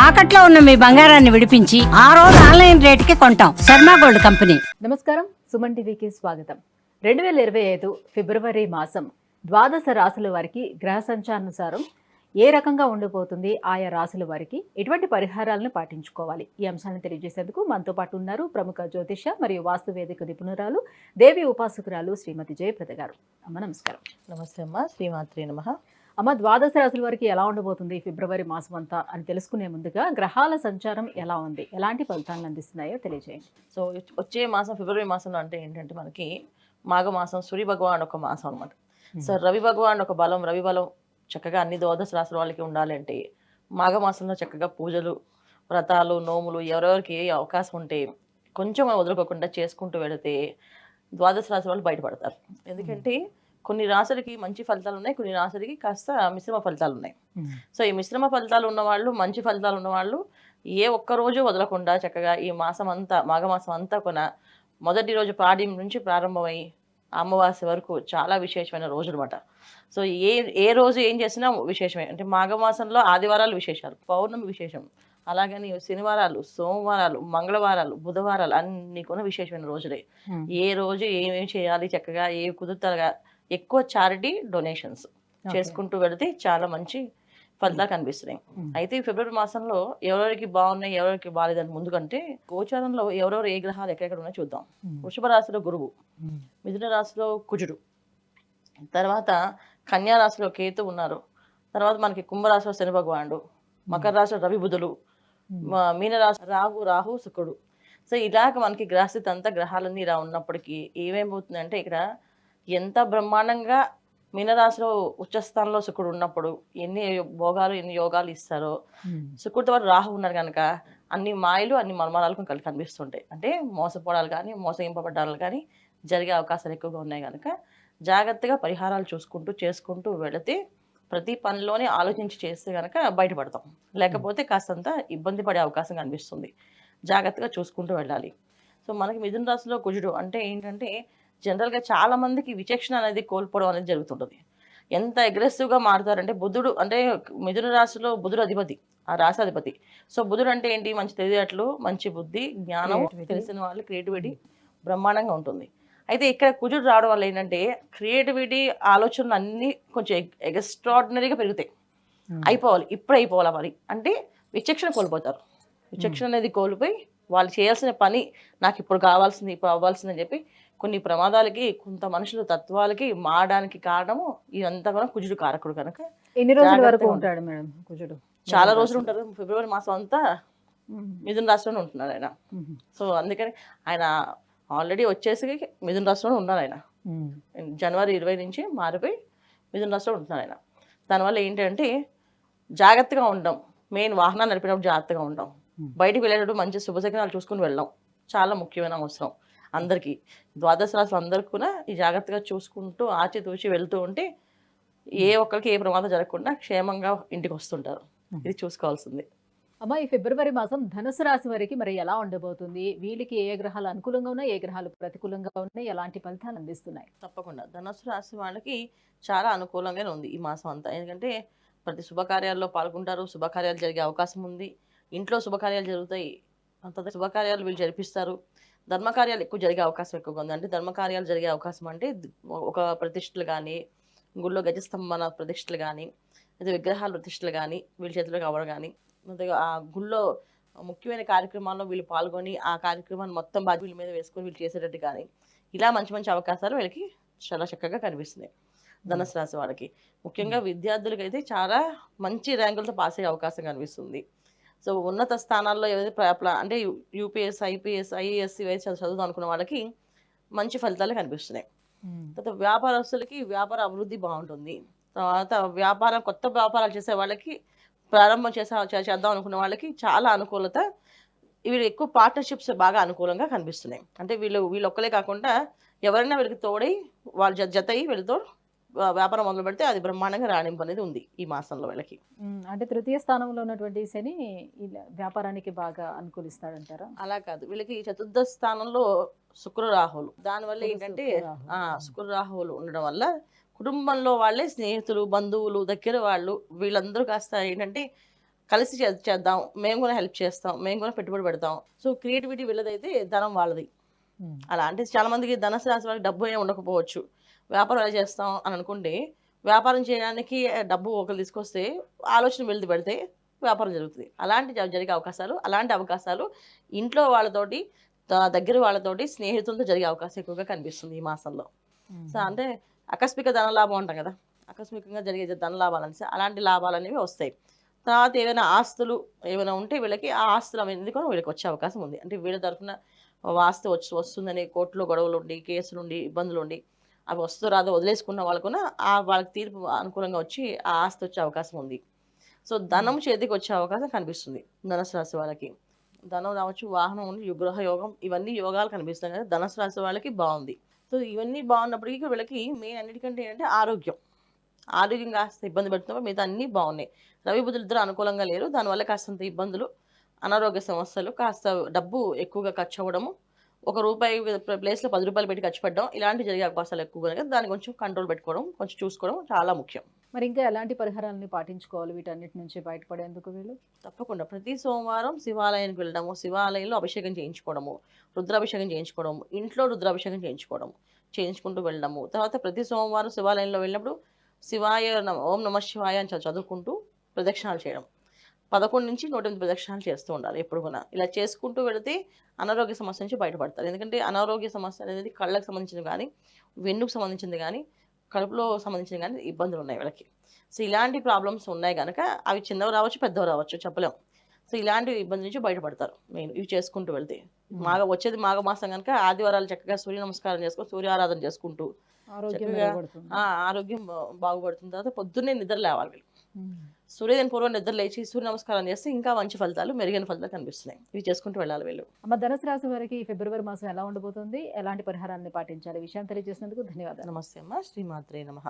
తాకట్లో ఉన్న మీ బంగారాన్ని విడిపించి ఆ రోజు ఆన్లైన్ రేటుకి కొంటాం. Sharma gold company. నమస్కారం, సుమన్ టీవీకి స్వాగతం. 2025 ఫిబ్రవరి మాసం ద్వాదశ రాశుల వారికి గ్రహ సంచారానుసారం ఏ రకంగా ఉండిపోతుంది, ఆయా రాశుల వారికి ఎటువంటి పరిహారాలను పాటించుకోవాలి, ఈ అంశాన్ని తెలియజేసేందుకు మనతో పాటు ఉన్నారు ప్రముఖ జ్యోతిష మరియు వాస్తువేదిక నిపుణురాలు, దేవి ఉపాసకురాలు శ్రీమతి జయప్రద గారు. అమ్మ నమస్కారం. నమస్తే అమ్మ, శ్రీమాత్రి నమః. అమ్మ, ద్వాదశ రాశుల వారికి ఎలా ఉండబోతుంది ఫిబ్రవరి మాసం అంతా అని తెలుసుకునే ముందుగా గ్రహాల సంచారం ఎలా ఉంది, ఎలాంటి ఫలితాలను అందిస్తున్నాయో తెలియజేయండి. సో వచ్చే మాసం ఫిబ్రవరి మాసంలో అంటే ఏంటంటే మనకి మాఘమాసం సూర్య భగవాన్ ఒక మాసం అనమాట. సో రవి భగవాన్ ఒక బలం, రవి బలం చక్కగా అన్ని ద్వాదశ రాశుల వాళ్ళకి ఉండాలంటే మాఘమాసంలో చక్కగా పూజలు, వ్రతాలు, నోములు ఎవరెవరికి ఏ అవకాశం ఉంటే కొంచెం వదులుకోకుండా చేసుకుంటూ వెళితే ద్వాదశ రాశుల వాళ్ళు బయటపడతారు. ఎందుకంటే కొన్ని రాశులకి మంచి ఫలితాలు ఉన్నాయి, కొన్ని రాశులకి కాస్త మిశ్రమ ఫలితాలు ఉన్నాయి. సో ఈ మిశ్రమ ఫలితాలు ఉన్నవాళ్ళు, మంచి ఫలితాలు ఉన్నవాళ్ళు ఏ ఒక్క రోజు వదలకుండా చక్కగా ఈ మాసం అంతా, మాఘమాసం అంతా కొన మొదటి రోజు పాడ్యం నుంచి ప్రారంభమై అమావాస్య వరకు చాలా విశేషమైన రోజు అనమాట. సో ఏ రోజు ఏం చేసినా విశేషమే. అంటే మాఘమాసంలో ఆదివారాలు విశేషాలు, పౌర్ణమి విశేషం, అలాగని శనివారాలు, సోమవారాలు, మంగళవారాలు, బుధవారాలు అన్ని కూడా విశేషమైన రోజులే. ఏ రోజు ఏమేమి చేయాలి, చక్కగా ఏ కుదురుతారుగా ఎక్కువ చారిటీ డొనేషన్స్ చేసుకుంటూ వెళితే చాలా మంచి ఫలితాలు కనిపిస్తున్నాయి. అయితే ఈ ఫిబ్రవరి మాసంలో ఎవరెవరికి బాగున్నాయి, ఎవరికి బాగాలేదని ముందుకంటే గోచారంలో ఎవరెవరు ఏ గ్రహాలు ఎక్కడెక్కడ ఉన్నాయో చూద్దాం. వృషభ రాశిలో గురువు, మిథున రాశిలో కుజుడు, తర్వాత కన్యా రాశిలో కేతు ఉన్నారు, తర్వాత మనకి కుంభరాశిలో శని భగవానుడు, మకర రాశిలో రవి బుధులు, మీనరాశి రాహు శుక్రుడు. సో ఇలాగ మనకి గ్రహస్థితి అంతా గ్రహాలన్నీ ఇలా ఉన్నప్పటికీ ఏమేమవుతుందంటే ఇక్కడ ఎంత బ్రహ్మాండంగా మీనరాశిలో ఉచ్చస్థానంలో శుక్రుడు ఉన్నప్పుడు ఎన్ని భోగాలు, ఎన్ని యోగాలు ఇస్తారో, శుక్రుడితో పాటు రాహు ఉన్నారు కనుక అన్ని మాయలు, అన్ని మర్మాలు కనిపిస్తుంటాయి. అంటే మోసపోవడాలు కానీ, మోసగింపబడ్డాలు కానీ జరిగే అవకాశాలు ఎక్కువగా ఉన్నాయి కనుక జాగ్రత్తగా పరిహారాలు చూసుకుంటూ చేసుకుంటూ వెళితే ప్రతి పనిలోనే ఆలోచించి చేస్తే కనుక బయటపడతాం. లేకపోతే కాస్తంత ఇబ్బంది పడే అవకాశం కనిపిస్తుంది. జాగ్రత్తగా చూసుకుంటూ వెళ్ళాలి. సో మనకి మిథున రాశిలో కుజుడు అంటే ఏంటంటే జనరల్గా చాలా మందికి విచక్షణ అనేది కోల్పోవడం అనేది జరుగుతుంటుంది. ఎంత అగ్రెసివ్గా మారుతారంటే బుధుడు అంటే మిథున రాశిలో బుధుడు అధిపతి, ఆ రాశి అధిపతి. సో బుధుడు అంటే ఏంటి, మంచి తెలివితేటలు, మంచి బుద్ధి, జ్ఞానం, తెలిసిన వాళ్ళు, క్రియేటివిటీ బ్రహ్మాండంగా ఉంటుంది. అయితే ఇక్కడ కుజుడు రావడం వల్ల ఏంటంటే క్రియేటివిటీ, ఆలోచనలు అన్నీ కొంచెం ఎక్స్ట్రాడినరీగా పెరుగుతాయి. అయిపోవాలి, ఇప్పుడు అయిపోవాలి మరి అంటే విచక్షణ కోల్పోతారు. విచక్షణ అనేది కోల్పోయి వాళ్ళు చేయాల్సిన పని నాకు ఇప్పుడు కావాల్సింది, ఇప్పుడు అవ్వాల్సింది అని చెప్పి కొన్ని ప్రమాదాలకి, కొంత మనుషుల తత్వాలకి మారడానికి కారణము ఇదంతా కూడా కుజుడు కారకుడు కనుక. ఎన్ని రోజుల వరకు ఉంటాడు మేడం కుజుడు? చాలా రోజులు ఉంటారు. ఫిబ్రవరి మాసం అంతా మిథున రాశిలోనే ఉంటున్నాడు ఆయన. సో అందుకని ఆయన ఆల్రెడీ వచ్చేసి మిథున రాశిలోనే ఉన్నారు ఆయన. జనవరి 20 నుంచి మారిపోయి మిథున రాశిలో ఉంటున్నారు ఆయన. దానివల్ల ఏంటంటే జాగ్రత్తగా ఉండడం, మెయిన్ వాహనాలు నడిపినప్పుడు జాగ్రత్తగా ఉండడం, బయటికి వెళ్ళేటప్పుడు మంచి శుభశకనాలు చూసుకుని వెళ్ళడం చాలా ముఖ్యమైన అవసరం అందరికీ. ద్వాదశ రాశులు అందరికీ కూడా ఈ జాగ్రత్తగా చూసుకుంటూ ఆచితూచి వెళ్తూ ఉంటే ఏ ఒక్కరికి ఏ ప్రమాదం జరగకుండా క్షేమంగా ఇంటికి వస్తుంటారు. ఇది చూసుకోవాల్సింది. అమ్మ, ఈ ఫిబ్రవరి మాసం ధనుసు రాశి వారికి మరి ఎలా ఉండబోతుంది? వీళ్ళకి ఏ గ్రహాలు అనుకూలంగా ఉన్నాయి, ఏ గ్రహాలు ప్రతికూలంగా ఉన్నాయి, ఎలాంటి ఫలితాలు అందిస్తున్నాయి? తప్పకుండా ధనుసు రాశి వాళ్ళకి చాలా అనుకూలంగానే ఉంది ఈ మాసం అంతా. ఎందుకంటే ప్రతి శుభకార్యాల్లో పాల్గొంటారు, శుభకార్యాలు జరిగే అవకాశం ఉంది, ఇంట్లో శుభకార్యాలు జరుగుతాయి, అంత శుభకార్యాలు వీళ్ళు జరిపిస్తారు. ధర్మకార్యాలు ఎక్కువ జరిగే అవకాశం ఎక్కువగా ఉంది. అంటే ధర్మకార్యాలు జరిగే అవకాశం అంటే ఒక ప్రతిష్టలు కానీ, గుళ్ళో గజస్తంభన ప్రతిష్టలు కానీ, లేదా విగ్రహాల ప్రతిష్టలు కానీ వీళ్ళ చేతిలో కావడం కానీ, ఆ గుళ్ళో ముఖ్యమైన కార్యక్రమాల్లో వీళ్ళు పాల్గొని ఆ కార్యక్రమాన్ని మొత్తం బాధ్యత వీళ్ళ మీద వేసుకొని వీళ్ళు చేసేటట్టు కానీ, ఇలా మంచి మంచి అవకాశాలు వీళ్ళకి చాలా చక్కగా కనిపిస్తున్నాయి ధనుసు రాశి వాళ్ళకి. ముఖ్యంగా విద్యార్థులకి అయితే చాలా మంచి ర్యాంకులతో పాస్ అయ్యే అవకాశం కనిపిస్తుంది. సో ఉన్నత స్థానాల్లో ఏదైతే అంటే యూపీఎస్, ఐపీఎస్, ఐఏఎస్ ఇవైతే చదువుదాం అనుకున్న వాళ్ళకి మంచి ఫలితాలు కనిపిస్తున్నాయి. తర్వాత వ్యాపారస్తులకి వ్యాపార అభివృద్ధి బాగుంటుంది. తర్వాత కొత్త వ్యాపారాలు చేసే వాళ్ళకి, ప్రారంభం చేద్దాం అనుకున్న వాళ్ళకి చాలా అనుకూలత. వీళ్ళు ఎక్కువ పార్ట్నర్షిప్స్ బాగా అనుకూలంగా కనిపిస్తున్నాయి. అంటే వీళ్ళు ఒక్కలే కాకుండా ఎవరైనా వీళ్ళకి తోడై వాళ్ళ జత అయ్యి వీళ్ళతో వ్యాపారం మొదలు పెడితే అది బ్రహ్మాండంగా రాణింపు అనేది ఉంది ఈ మాసంలో వీళ్ళకి. అంటే తృతీయ స్థానంలో ఉన్నటువంటి శని వ్యాపారానికి బాగా అనుకూలిస్తాడంటారా? అలా కాదు, వీళ్ళకి చతుర్థ స్థానంలో శుక్ర రాహువులు. దానివల్ల ఏంటంటే శుక్ర రాహువులు ఉండడం వల్ల కుటుంబంలో వాళ్ళే స్నేహితులు, బంధువులు, దగ్గర వాళ్ళు వీళ్ళందరూ కాస్త ఏంటంటే కలిసి చేద్దాం, మేము కూడా హెల్ప్ చేస్తాం, మేము కూడా పెట్టుబడి పెడతాం. సో క్రియేటివిటీ వీళ్ళదైతే, ధనం వాళ్ళది. అలా అంటే చాలా మందికి ధనుసు రాశి వాళ్ళకి డబ్బు ఏమి ఉండకపోవచ్చు. వ్యాపారం ఎలా చేస్తాం అని అనుకుంటే, వ్యాపారం చేయడానికి డబ్బు ఒకరు తీసుకొస్తే ఆలోచన వీళ్ళది పెడితే వ్యాపారం జరుగుతుంది. జరిగే అవకాశాలు, అలాంటి అవకాశాలు ఇంట్లో వాళ్ళతోటి, దగ్గర వాళ్ళతోటి, స్నేహితులతో జరిగే అవకాశం ఎక్కువగా కనిపిస్తుంది ఈ మాసంలో. సో అంటే ఆకస్మిక ధన లాభం అంటాం కదా, ఆకస్మికంగా జరిగే ధన లాభాలు అనేసి అలాంటి లాభాలు అనేవి వస్తాయి. తర్వాత ఏమైనా ఆస్తులు ఏమైనా ఉంటే వీళ్ళకి ఆ ఆస్తులు అనేది కూడా వీళ్ళకి వచ్చే అవకాశం ఉంది. అంటే వీళ్ళ తరఫున ఆస్తి వస్తుందని కోర్టులో గొడవలు ఉండి, కేసులు ఉండి, ఇబ్బందులు ఉండి, అవి వస్తూ రాదో వదిలేసుకున్న వాళ్ళకున్న వాళ్ళకి తీర్పు అనుకూలంగా వచ్చి ఆ ఆస్తి వచ్చే అవకాశం ఉంది. సో ధనం చేతికి వచ్చే అవకాశం కనిపిస్తుంది ధనుసు రాశి వాళ్ళకి. ధనం రావచ్చు, వాహనం ఉంది, గృహ యోగం, ఇవన్నీ యోగాలు కనిపిస్తాయి కదా, ధనుసు రాశి వాళ్ళకి బాగుంది. సో ఇవన్నీ బాగున్నప్పటికీ వీళ్ళకి మెయిన్ అన్నిటికంటే ఏంటంటే ఆరోగ్యం కాస్త ఇబ్బంది పెడుతున్నప్పుడు మిగతా అన్నీ బాగున్నాయి. రవి బుధులు ఇద్దరు అనుకూలంగా లేరు, దానివల్ల కాస్తంత ఇబ్బందులు, అనారోగ్య సమస్యలు, కాస్త డబ్బు ఎక్కువగా ఖర్చు అవ్వడము, ₹1 ప్లేస్లో ₹10 పెట్టి ఖర్చు పెట్టడం, ఇలాంటివి జరిగే అవకాశాలు ఎక్కువగా ఉన్నాయి. దాన్ని కొంచెం కంట్రోల్ పెట్టుకోవడం, కొంచెం చూసుకోవడం చాలా ముఖ్యం. మరి ఇంకా ఎలాంటి పరిహారాలని పాటించుకోవాలి వీటన్నిటి నుంచి బయటపడేందుకు వీళ్ళు? తప్పకుండా ప్రతి సోమవారం శివాలయానికి వెళ్ళడము, శివాలయంలో అభిషేకం చేయించుకోవడము, రుద్రాభిషేకం చేయించుకోవడము, ఇంట్లో రుద్రాభిషేకం చేయించుకుంటూ వెళ్ళడము. తర్వాత ప్రతి సోమవారం శివాలయంలో వెళ్ళినప్పుడు ఓం నమ శివాయ అని చదువుకుంటూ ప్రదక్షిణాలు చేయడం, 11 నుంచి 108 ప్రదక్షిణాలు చేస్తూ ఉండాలి ఎప్పుడు కూడా. ఇలా చేసుకుంటూ వెళితే అనారోగ్య సమస్య నుంచి బయటపడతారు. ఎందుకంటే అనారోగ్య సమస్య అనేది కళ్ళకు సంబంధించింది కానీ, వెన్నుకు సంబంధించింది కానీ, కడుపులో సంబంధించిన కానీ ఇబ్బందులు ఉన్నాయి వీళ్ళకి. సో ఇలాంటి ప్రాబ్లమ్స్ ఉన్నాయి కనుక అవి చిన్నవి రావచ్చు, పెద్దవి రావచ్చు, చెప్పలేం. సో ఇలాంటి ఇబ్బంది నుంచి బయటపడతారు మెయిన్ ఇవి చేసుకుంటూ వెళ్తే. వచ్చేది మాఘమాసం కనుక ఆదివారాలు చక్కగా సూర్య నమస్కారం చేసుకొని, సూర్య ఆరాధన చేసుకుంటూ ఆరోగ్యం బాగుపడుతుంది. తర్వాత పొద్దున్నే నిద్ర లేవాలి వీళ్ళు. సూర్యోదయం పూర్వం నిద్ర లేచి సూర్య నమస్కారం చేస్తే ఇంకా మంచి ఫలితాలు, మెరుగైన ఫలితాలు కనిపిస్తున్నాయి. ఇవి చేసుకుంటూ వెళ్ళాలి వీళ్ళు. అమ్మ, ధనుసు రాశి వారికి ఫిబ్రవరి మాసం ఎలా ఉండబోతుంది, ఎలాంటి పరిహారాన్ని పాటించాలి, విషయం తెలియజేసినందుకు ధన్యవాదాలు. నమస్తే అమ్మ. శ్రీమాత్రే నమః.